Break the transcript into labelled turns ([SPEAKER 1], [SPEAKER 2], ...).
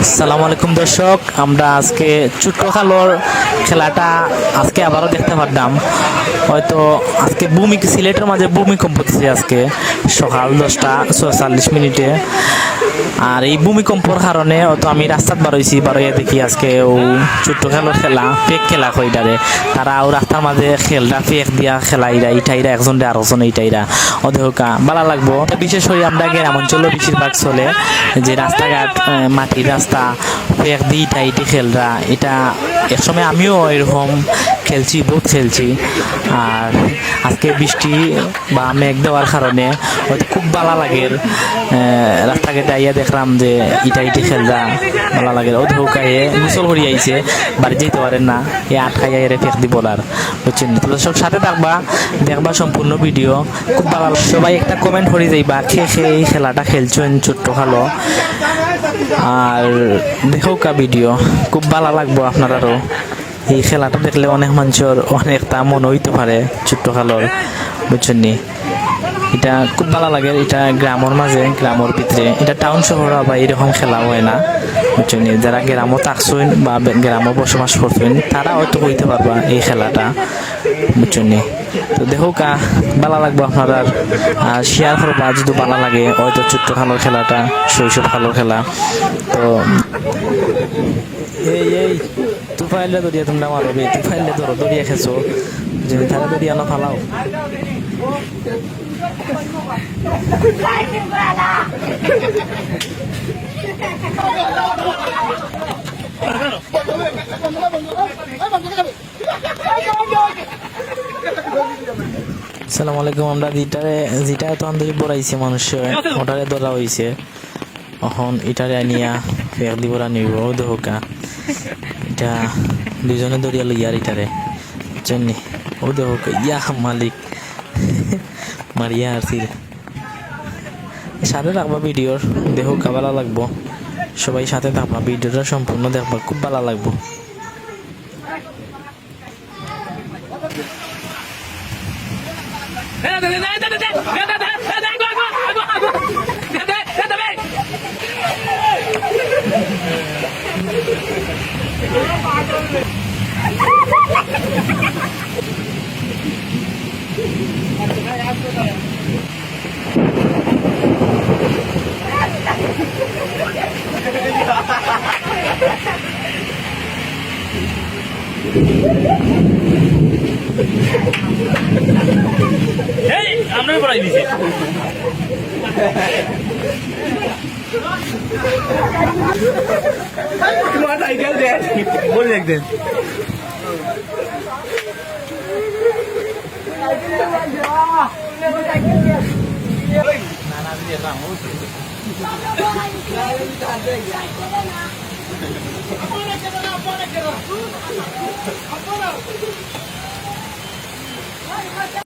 [SPEAKER 1] আসসালামু আলাইকুম দর্শক, আমরা আজকে ছোট্ট খালোর খেলাটা আজকে আবারও দেখতে পারলাম। হয়তো আজকে সিলেটের মাঝে ভূমিকম্প দিচ্ছে আজকে সকাল 10:44 আর এই ভূমিকম্পর কারণে হয়তো আমি রাস্তাত বারোইয়া দেখি আজকে ও ছোট্ট খেলোর খেলা ফেক খেলা কইটারে তারা ও রাস্তার মাঝে খেলটা ফেক দিয়া খেলা ইটাইরা একজন আরেকজন ইটাইরা অধেহকা ভালো লাগবো। বিশেষ করে আমরা গ্রাম অঞ্চলে বেশিরভাগ চলে যে রাস্তাঘাট মাটির রাস্তা ফেক দিয়ে ইটাইটি খেলরা, এটা একসময় আমিও এরকম খেলছি, বহুত খেলছি। আর আজকে বৃষ্টি বা মেঘ দেওয়ার কারণে হয়তো খুব ভালো লাগে। রাস্তাঘাটে আইয়া দেখলাম যে ইটাইটি খেলরা ভালো লাগে। ও ধৌকায়ে গোসল করি আইছে, বাড়ি যেতে পারেন না, এ আটকাইয়া এর ফেক দিব আর বুঝছেন। তো সব সাথে থাকবা, দেখবা সম্পূর্ণ ভিডিও, খুব ভালো। সবাই একটা কমেন্ট করে যাইবা খেয়ে এই খেলাটা খেলছেন ছোট্ট খালো, আর দেখো কা ভিডিও খুব ভালো লাগবো আপনারারও। এই খেলাটা দেখলে অনেক মানুষের অনেকটা মন হইতে পারে ছোট্ট খালোর, বুঝছেন নি। এটা খুব ভালো লাগে। এটা গ্রামের মাঝে, গ্রামের ভিতরে, এটা টাউন শহর বা এরকম খেলা হয় না, বুঝছেন নি। যারা গ্রামও থাকছেন বা গ্রামও বসবাস করছেন তারা হয়তো হইতে পারবা এই খেলাটা, বুঝছেন নি। তো দেখো কা ভালো লাগবো আপনারা, আর শেয়ার করবা যদি ভালো লাগে। হয়তো ছোট্ট খালোর খেলাটা শৈশব খালোর খেলা। তো এই তুফাইলে দরিয়া তোমরা মারবে, তুফাইলে ধরো দরিয়া খেছো যে তারা দরিয়া না ফালাও। আসসালামু আলাইকুম। আমরা যেটা এত আন্দোলন বড়াইছে মানুষের ওটারে ধরা হয়েছে, এখন এটারে আনিয়া ফেক দিবরা নিব দোকা। এটা দুইজনে দরিয়া লইয়ার এটারে জানি ও দোকা ইয়া মালিক মারিয়া আসিল। সাথে থাকবা ভিডিওর, দেখো ভালো লাগবো। সবাই সাথে থাকবা, ভিডিওটা সম্পূর্ণ দেখবা, খুব ভালো লাগবো। আমরা পড়াই দিছি বলে দেখতেন